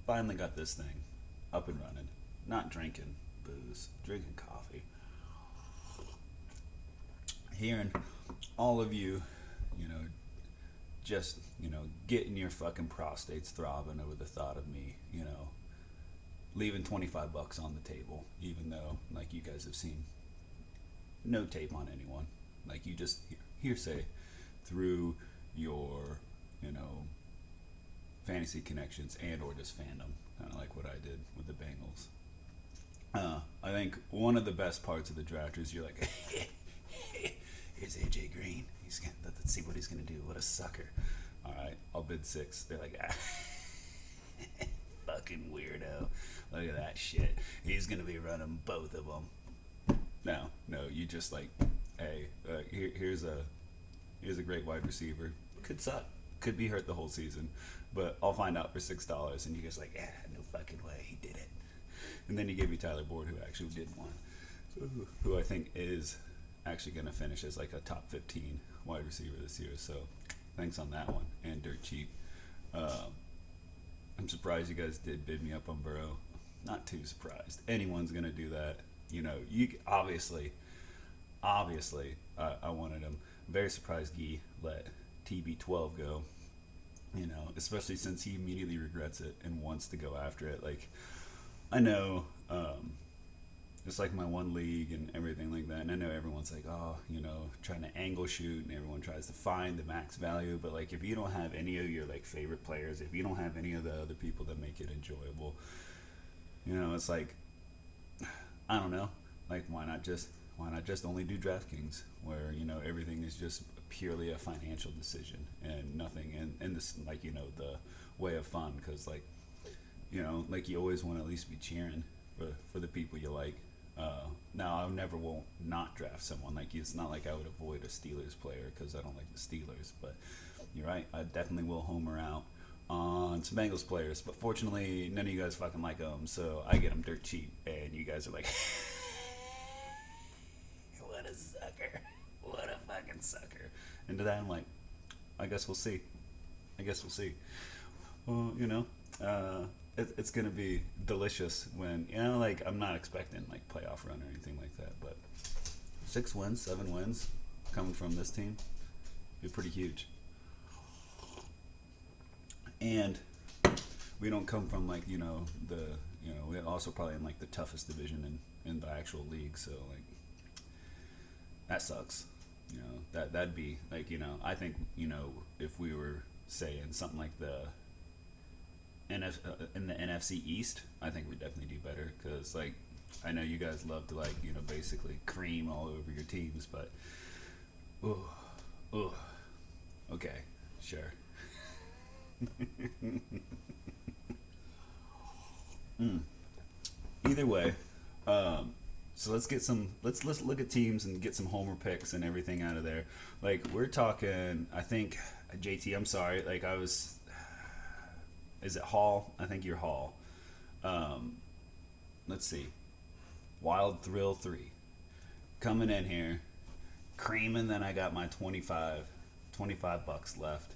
finally got this thing up and running. Not drinking booze, drinking coffee. Hearing all of you, you know, just, getting your fucking prostates throbbing over the thought of me, leaving 25 bucks on the table, even though, like, you guys have seen no tape on anyone. Like, you just hearsay through your, you know, fantasy connections and or just fandom, kind of like what I did with the Bengals. I think one of the best parts of the draft is you're like, here's AJ Green. Let's see what he's gonna do. What a sucker! All right, I'll bid six. They're like, fucking weirdo. Look at that shit. He's gonna be running both of them. No, you just like, hey, here's a great wide receiver. Could suck. Could be hurt the whole season, but I'll find out for $6. And you guys like, yeah, no fucking way, he did it. And then you gave me Tyler Boyd, who actually did one, who I think is actually going to finish as like a top 15 wide receiver this year. So thanks on that one. And dirt cheap. I'm surprised you guys did bid me up on Burrow. Not too surprised. Anyone's going to do that. You obviously, I wanted him. Very surprised Guy let TB12 go. Especially since he immediately regrets it and wants to go after it. Like, I know, it's like my one league and everything like that. And I know everyone's like, oh, trying to angle shoot, and everyone tries to find the max value. But like, if you don't have any of your like favorite players, if you don't have any of the other people that make it enjoyable, it's like, I don't know, like why not just only do DraftKings, where everything is just purely a financial decision and nothing in this, like, the way of fun, because like you always want to at least be cheering for the people you like. Now I never won't not draft someone. Like, it's not like I would avoid a Steelers player because I don't like the Steelers, but you're right, I definitely will homer out on some Bengals players, but fortunately none of you guys fucking like them, so I get them dirt cheap, and you guys are like, what a sucker, what a fucking sucker. And to that I'm like, I guess we'll see. I guess we'll see. Well, it's gonna be delicious when like, I'm not expecting like playoff run or anything like that, but 6 wins, 7 wins coming from this team be pretty huge. And we don't come from like we're also probably in like the toughest division in the actual league, so like that sucks. That'd be like, I think, if we were saying something like in the NFC East, I think we'd definitely do better, because like, I know you guys love to like, basically cream all over your teams, but oh, oh, okay, sure. Mm. Either way, so let's look at teams and get some homer picks and everything out of there. Like, we're talking, I think, JT, I'm sorry, like, I was, is it Hall? I think you're Hall. Um, let's see, Wild Thrill 3 coming in here creaming. Then I got my 25 bucks left.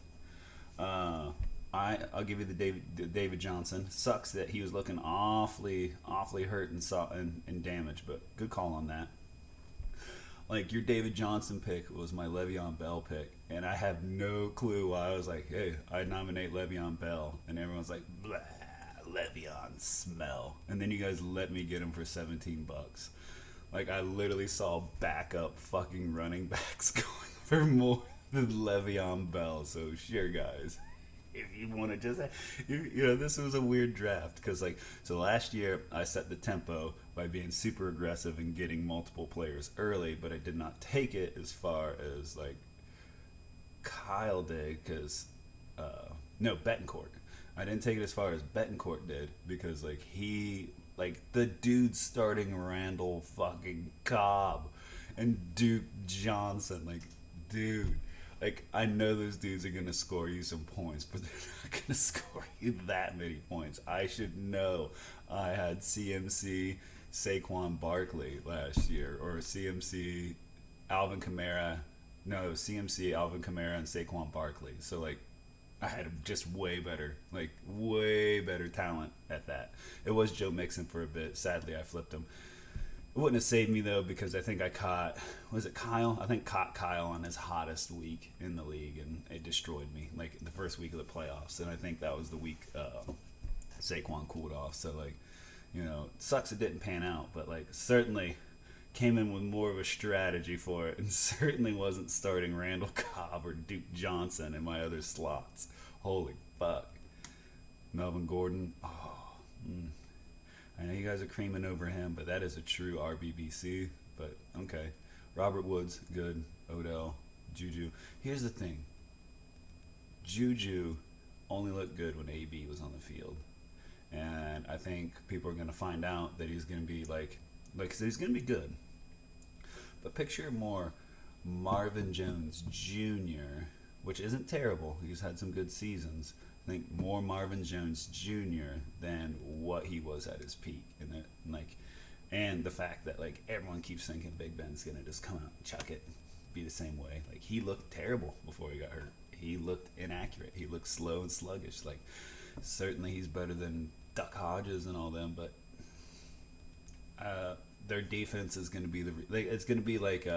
I'll give you the David Johnson. Sucks that he was looking awfully hurt and damaged, but good call on that. Like, your David Johnson pick was my Le'Veon Bell pick, and I have no clue why. I was like, hey, I nominate Le'Veon Bell, and everyone's like, blah, Le'Veon smell. And then you guys let me get him for 17 bucks. Like, I literally saw backup fucking running backs going for more than Le'Veon Bell. So sure, guys, if you want to just, this was a weird draft, because like, so last year I set the tempo by being super aggressive and getting multiple players early, but I did not take it as far as like Kyle did, because no, Betancourt. I didn't take it as far as Betancourt did, because like, the dude starting Randall fucking Cobb and Duke Johnson, like, dude, like, I know those dudes are gonna score you some points, but they're not gonna score you that many points. I should know. I had CMC Saquon Barkley last year, or CMC Alvin Kamara. No, CMC Alvin Kamara and Saquon Barkley. So like, I had just way better talent at that. It was Joe Mixon for a bit. Sadly, I flipped him. It wouldn't have saved me though because I think I caught was it Kyle? I think caught Kyle on his hottest week in the league and it destroyed me. Like the first week of the playoffs, and I think that was the week Saquon cooled off. So like, it sucks it didn't pan out, but like certainly came in with more of a strategy for it, and certainly wasn't starting Randall Cobb or Duke Johnson in my other slots. Holy fuck, Melvin Gordon. Oh. I know you guys are creaming over him, but that is a true RBBC. But okay, Robert Woods, good. Odell, Juju. Here's the thing. Juju only looked good when AB was on the field, and I think people are going to find out that he's going to be he's going to be good. But picture more Marvin Jones Jr., which isn't terrible. He's had some good seasons. I think more Marvin Jones Jr. than what he was at his peak, and the fact that like everyone keeps thinking Big Ben's gonna just come out and chuck it, be the same way. Like he looked terrible before he got hurt. He looked inaccurate. He looked slow and sluggish. Like certainly he's better than Duck Hodges and all them, but their defense is gonna be it's gonna be like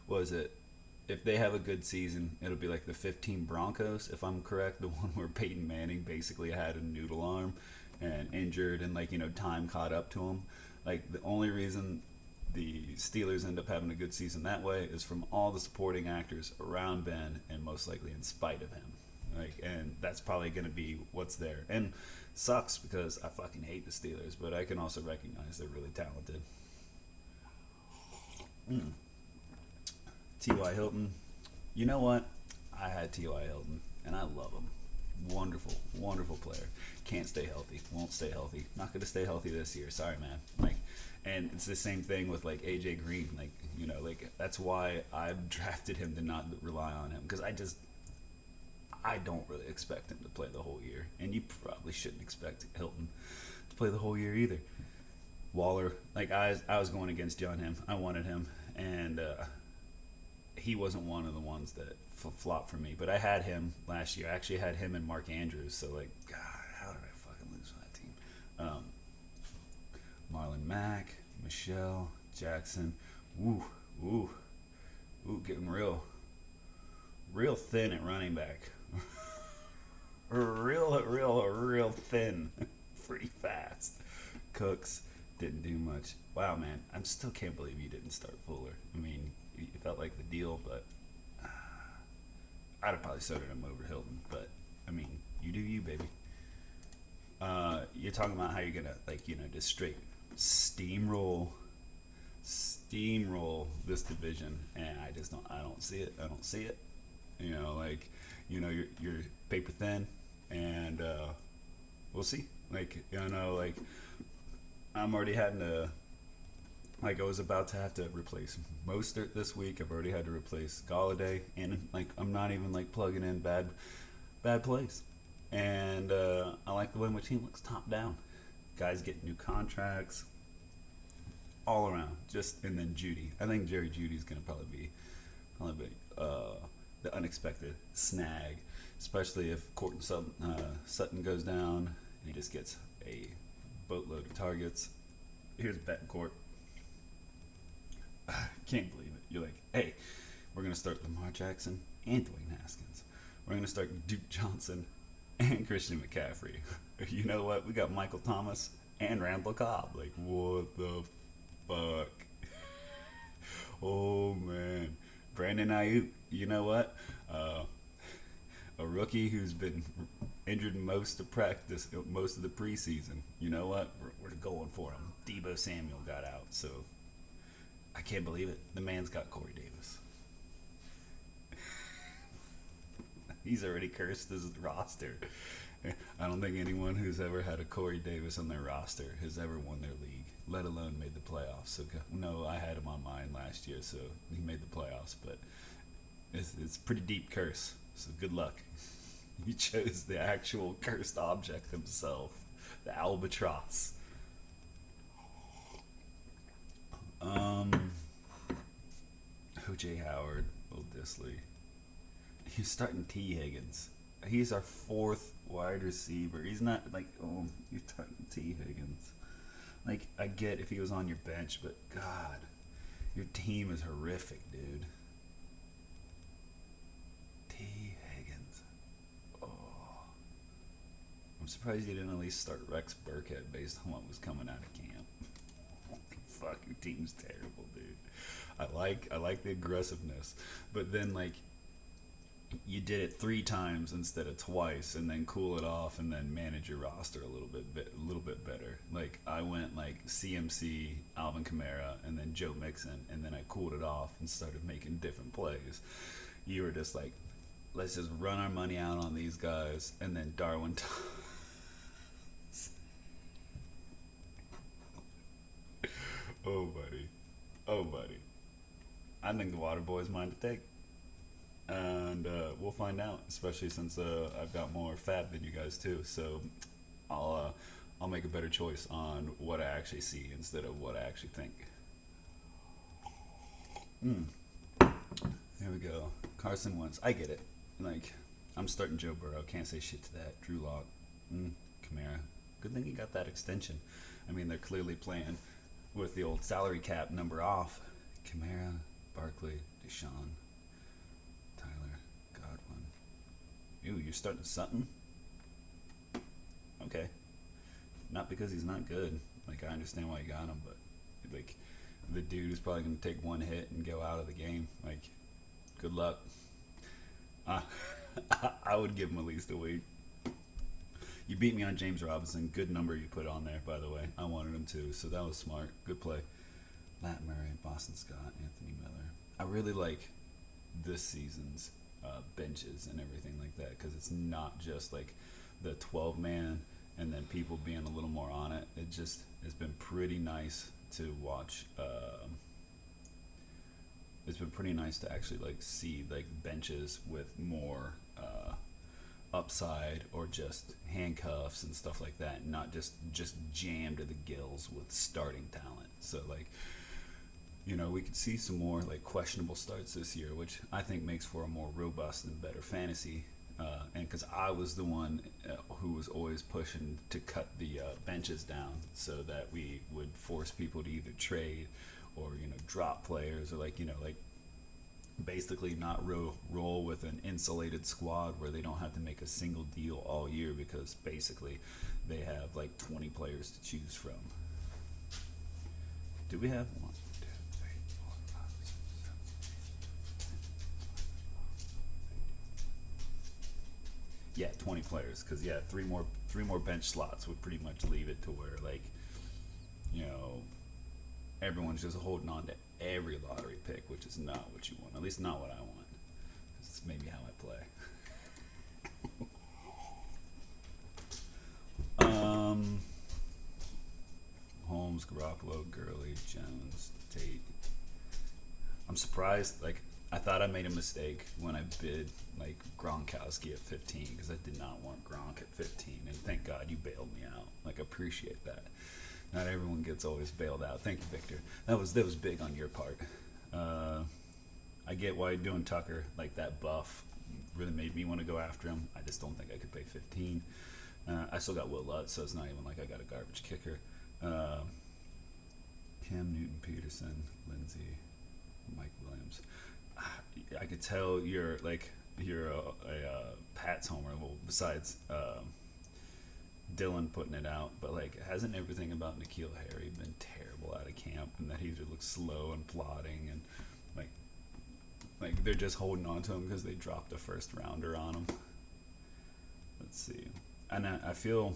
what is it? If they have a good season, it'll be like the 15 Broncos, if I'm correct, the one where Peyton Manning basically had a noodle arm and injured and time caught up to him. Like the only reason the Steelers end up having a good season that way is from all the supporting actors around Ben and most likely in spite of him. And that's probably going to be what's there. And sucks because I fucking hate the Steelers, but I can also recognize they're really talented. T.Y. Hilton. You know what? I had T.Y. Hilton, and I love him. Wonderful, wonderful player. Can't stay healthy. Won't stay healthy. Not going to stay healthy this year. Sorry, man. And it's the same thing with A.J. Green. That's why I've drafted him to not rely on him because I don't really expect him to play the whole year, and you probably shouldn't expect Hilton to play the whole year either. Waller, I was going against John him. I wanted him, and he wasn't one of the ones that flopped for me. But I had him last year. I actually had him and Mark Andrews. So God, how did I fucking lose that team? Marlon Mack, Michelle Jackson. Ooh, getting real thin at running back. real thin. Pretty fast. Cooks didn't do much. Wow, man, I still can't believe you didn't start Fuller. I mean, it felt like the deal, but I'd have probably started him over Hilton. But I mean, you do you, baby. You're talking about how you're gonna just straight steamroll this division, and I don't see it. You're paper thin, and we'll see. I'm already having to. I was about to have to replace Mostert this week. I've already had to replace Galladay, and I'm not even plugging in bad plays. And I like the way my team looks top down. Guys get new contracts all around. And then Judy. I think Jerry Judy's gonna probably be the unexpected snag, especially if Courtland Sutton goes down and he just gets a boatload of targets. Here's Betancourt. Can't believe it. You're like, hey, we're going to start Lamar Jackson and Dwayne Haskins. We're going to start Duke Johnson and Christian McCaffrey. You know what? We got Michael Thomas and Randall Cobb. What the fuck? Oh, man. Brandon Ayuk. You know what? A rookie who's been injured most of practice, most of the preseason. You know what? We're going for him. Deebo Samuel got out, so I can't believe it. The man's got Corey Davis. He's already cursed his roster. I don't think anyone who's ever had a Corey Davis on their roster has ever won their league, let alone made the playoffs. So no, I had him on mine last year, so he made the playoffs. But it's a pretty deep curse. So good luck. He chose the actual cursed object himself, the albatross. O.J. Howard, Will Disley. He's starting T. Higgins. He's our fourth wide receiver. He's not like, oh, you're talking T Higgins. Like, I get if he was on your bench, but God, your team is horrific, dude. T Higgins. Oh, I'm surprised you didn't at least start Rex Burkhead based on what was coming out of camp. Fuck, your team's terrible, dude. I like the aggressiveness, but then like you did it 3 times instead of twice, and then cool it off, and then manage your roster a little bit better. Like I went like CMC, Alvin Kamara, and then Joe Mixon, and then I cooled it off and started making different plays. You were just like, let's just run our money out on these guys, and then Darwin. Oh buddy, oh buddy. I think the Water Boy's mine to take. And we'll find out. Especially since I've got more fab than you guys too. So I'll make a better choice on what I actually see instead of what I actually think. Mm. There we go. Carson Wentz. I get it. Like I'm starting Joe Burrow. Can't say shit to that. Drew Lock. Kamara. Good thing he got that extension. I mean, they're clearly playing with the old salary cap number off. Kamara, Barkley, Deshaun, Tyler, Godwin. Ew, you're starting Sutton? Okay. Not because he's not good. Like, I understand why you got him, but, like, the dude is probably going to take one hit and go out of the game. Like, good luck. Uh, I would give him at least a week. You beat me on James Robinson. Good number you put on there, by the way. I wanted him too, so that was smart. Good play. Matt Murray, Boston Scott, Anthony Miller. I really like this season's benches and everything like that because it's not just like the 12 man and then people being a little more on it. It just has been pretty nice to watch. It's been pretty nice to actually like see like benches with more upside or just handcuffs and stuff like that, not just jammed to the gills with starting talent. So like, you know, we could see some more like questionable starts this year, which I think makes for a more robust and better fantasy. And because I was the one who was always pushing to cut the benches down so that we would force people to either trade or drop players or like basically not roll with an insulated squad where they don't have to make a single deal all year because basically they have like 20 players to choose from. Do we have 1, 2, 3, 4, 5, 6, 7, 8, 9, 10. Yeah, 20 players because yeah, three more bench slots would pretty much leave it to where like everyone's just holding on to every lottery pick, which is not what you want. At least not what I want. It's maybe how I play. Holmes, Garoppolo, Gurley, Jones, Tate. I'm surprised. Like I thought I made a mistake when I bid like Gronkowski at 15 because I did not want Gronk at 15, and thank God you bailed me out. Like appreciate that. Not everyone gets always bailed out. Thank you, Victor. That was big on your part. I get why you're doing Tucker. Like that buff really made me want to go after him. I just don't think I could pay 15. I still got Will Lutz, so it's not even like I got a garbage kicker. Cam Newton, Peterson, Lindsey, Mike Williams. I could tell you're a Pats homer. Well, besides. Dylan putting it out, but like hasn't everything about N'Keal Harry been terrible out of camp, and that he just looks slow and plodding, and like they're just holding on to him because they dropped a first rounder on him. Let's see, and I feel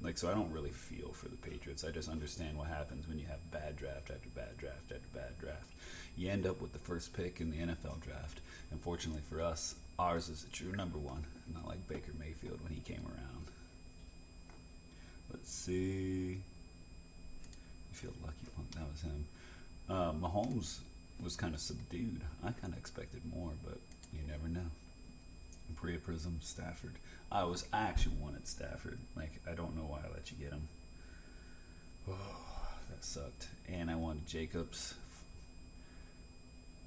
like so I don't really feel for the Patriots. I just understand what happens when you have bad draft after bad draft after bad draft. You end up with the first pick in the NFL draft. Unfortunately for us, ours is a true number one, not like Baker Mayfield when he came around. Let's see. You feel lucky. That was him. Mahomes was kind of subdued. I kind of expected more, but you never know. Priya Prism, Stafford. I actually wanted Stafford. Like, I don't know why I let you get him. Oh, that sucked. And I wanted Jacobs.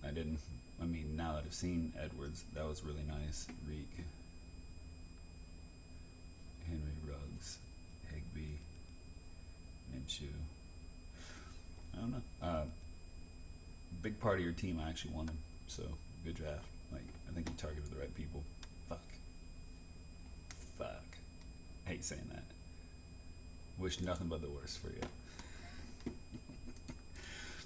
I didn't. I mean, now that I've seen Edwards, that was really nice. Reek. you? I don't know. Big part of your team I actually wanted, so good draft. Like I think you targeted the right people. Fuck. Fuck. I hate saying that. Wish nothing but the worst for you.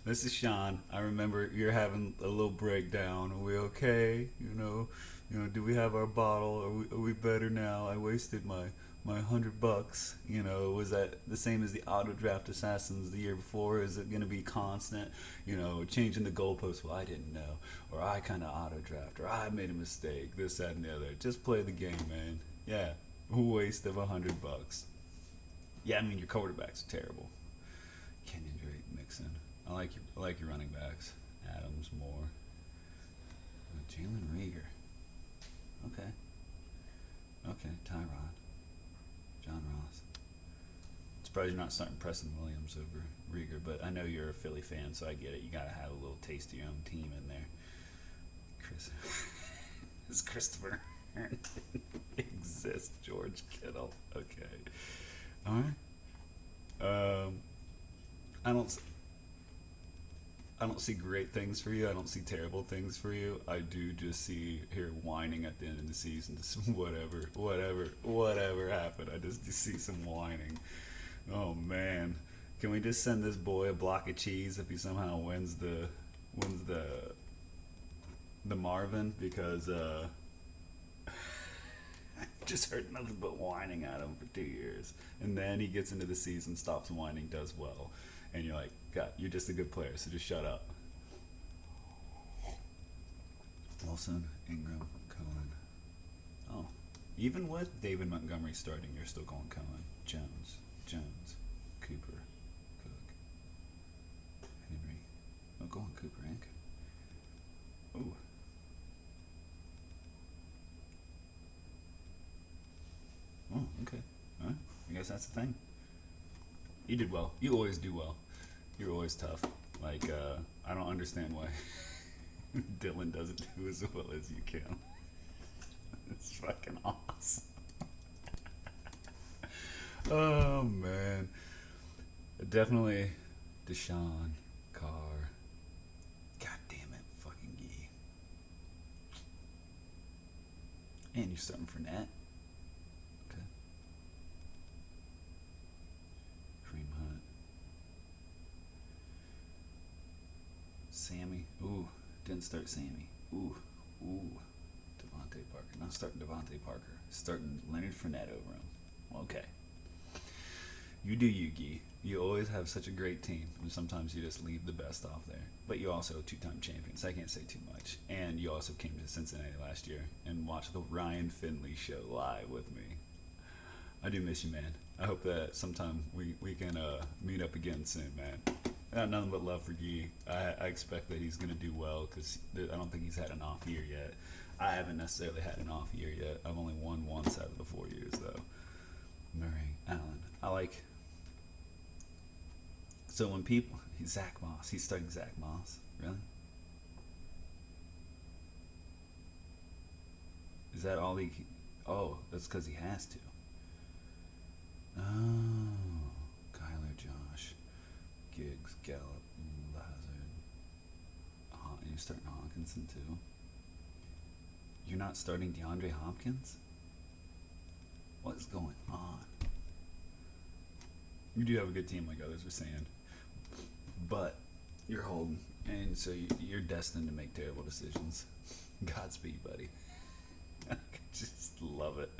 This is Sean. I remember you're having a little breakdown. Are we okay? Do we have our bottle? Are we better now? I wasted my $100. Was that the same as the auto draft assassins the year before? Is it gonna be constant? Changing the goalposts. Well, I didn't know, or I kind of auto draft, or I made a mistake. This, that, and the other. Just play the game, man. Yeah, waste of $100. Yeah, I mean your quarterbacks are terrible. Kenyon Drake, Mixon. I like your running backs. Adams, Moore, Jalen Rieger. Okay, Tyrod, John Ross. Surprised you're not starting Preston Williams over Rieger, but I know you're a Philly fan, so I get it. You gotta have a little taste of your own team in there. Chris, does Christopher exist? George Kittle. Okay. All right. I don't see great things for you. I don't see terrible things for you. I do just see here whining at the end of the season. Just whatever happened. I just see some whining. Oh man, can we just send this boy a block of cheese if he somehow wins the Marvin? Because I've just heard nothing but whining at him for 2 years, and then he gets into the season, stops whining, does well. And you're like, God, you're just a good player, so just shut up. Wilson, Ingram, Cohen. Oh, even with David Montgomery starting, you're still going Cohen, Jones, Cooper, Cook, Henry. Oh, going Cooper and Cook. Ooh. Oh, okay. All right. I guess that's the thing. You did well. You always do well. You're always tough. Like, I don't understand why Dylan doesn't do as well as you can. It's fucking awesome. Oh, man. Definitely Deshaun, Carr. God damn it, fucking Gee. And you're starting Fournette. Okay. Kareem Hunt. Sammy. Ooh, didn't start Sammy. Ooh. Devontae Parker. Not starting Devontae Parker. Starting Leonard Fournette over him. Okay. You do you, Gee. You always have such a great team, and sometimes you just leave the best off there. But you also two-time champions. I can't say too much. And you also came to Cincinnati last year and watched the Ryan Finley show live with me. I do miss you, man. I hope that sometime we can meet up again soon, man. I got nothing but love for Gee. I expect that he's going to do well because I don't think he's had an off year yet. I haven't necessarily had an off year yet. I've only won once out of the 4 years, though. Murray, Allen. I like... So when people... Zach Moss. He's starting Zach Moss. Really? Is that all he... Oh, that's because he has to. Oh. Kyler, Josh, Giggs, Gallup, Lazard. You're starting Hawkinson, too? You're not starting DeAndre Hopkins? What is going on? You do have a good team, like others were saying. But you're holding, and so you're destined to make terrible decisions. Godspeed, buddy. I just love it.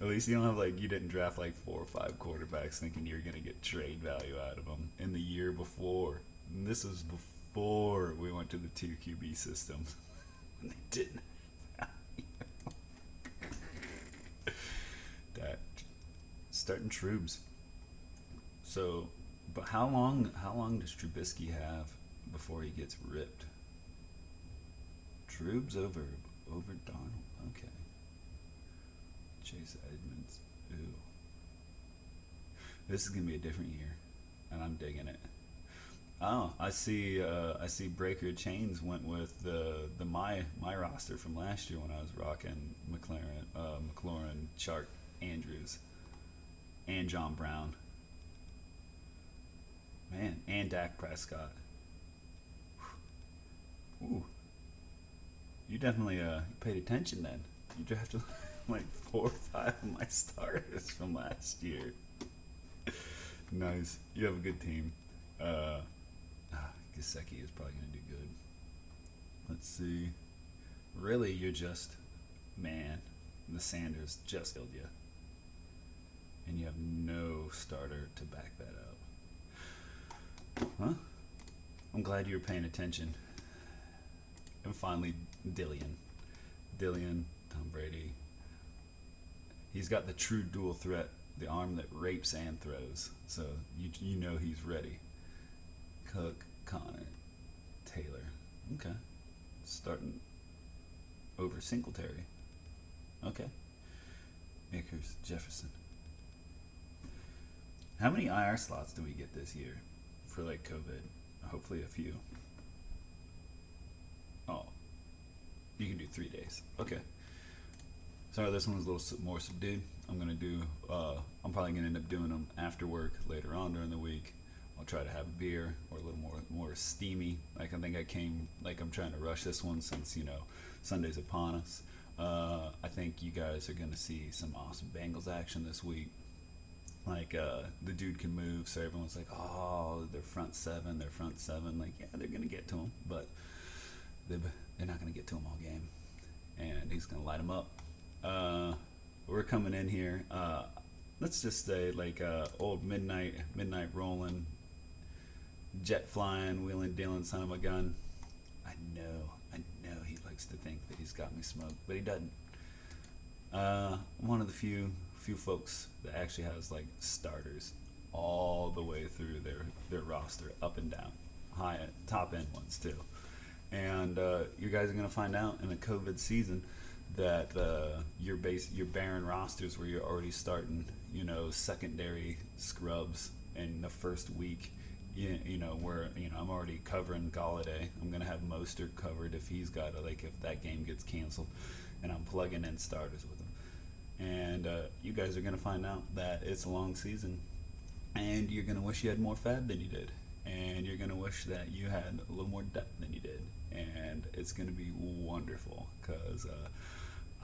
At least you don't have you didn't draft 4 or 5 quarterbacks thinking you're going to get trade value out of them in the year before. And this was before we went to the 2 QB system. When they didn't have value. That starting Trubes. So, but how long does Trubisky have before he gets ripped? Trubes over Darnold. Okay. Chase Edmonds. Ooh. This is gonna be a different year, and I'm digging it. Oh, I see Breaker Chains went with the my roster from last year when I was rocking McLaurin, Chark, Andrews, and John Brown. Man, and Dak Prescott. Ooh, you definitely paid attention then. You drafted like 4 or 5 of my starters from last year. Nice. You have a good team. Uh, Gasecki is probably going to do good. Let's see. Really, you're just, man, the Sanders just killed you. And you have no starter to back that up. Huh? I'm glad you were paying attention. And finally, Dillion. Dillion, Tom Brady. He's got the true dual threat, the arm that rapes and throws. So you know he's ready. Cook, Connor, Taylor. Okay. Starting over Singletary. Okay. Akers, Jefferson. How many IR slots do we get this year for like COVID? Hopefully a few. Oh, you can do 3 days. Okay. Sorry, this one's a little more subdued. I'm gonna do. I'm probably gonna end up doing them after work later on during the week. I'll try to have a beer or a little more steamy. Like I think I came like I'm trying to rush this one since Sunday's upon us. I think you guys are gonna see some awesome Bengals action this week. Like the dude can move, so everyone's like, oh, they're front seven, they're front seven. Like yeah, they're gonna get to him, but they're not gonna get to him all game, and he's gonna light him up. We're coming in here. Let's just say like old midnight rolling, jet flying, wheeling dealing son of a gun. I know he likes to think that he's got me smoked, but he doesn't. I'm one of the few folks that actually has like starters all the way through their roster, up and down, high top end ones too. And you guys are gonna find out in a COVID season that your barren rosters where you're already starting, secondary scrubs in the first week. Where I'm already covering Galladay. I'm gonna have Mostert covered if he's got if that game gets canceled, and I'm plugging in starters with him. And you guys are gonna find out that it's a long season, and you're gonna wish you had more fab than you did, and you're gonna wish that you had a little more depth than you did, and it's gonna be wonderful because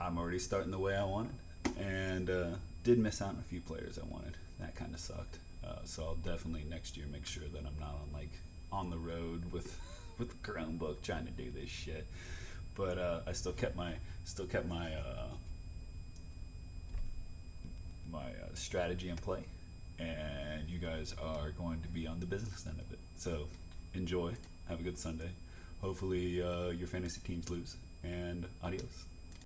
I'm already starting the way I wanted, and did miss out on a few players I wanted. That kind of sucked. So I'll definitely next year make sure that I'm not on the road with the Chromebook trying to do this shit. But I still kept my strategy in play, and you guys are going to be on the business end of it. So enjoy. Have a good Sunday. Hopefully your fantasy teams lose, and adios.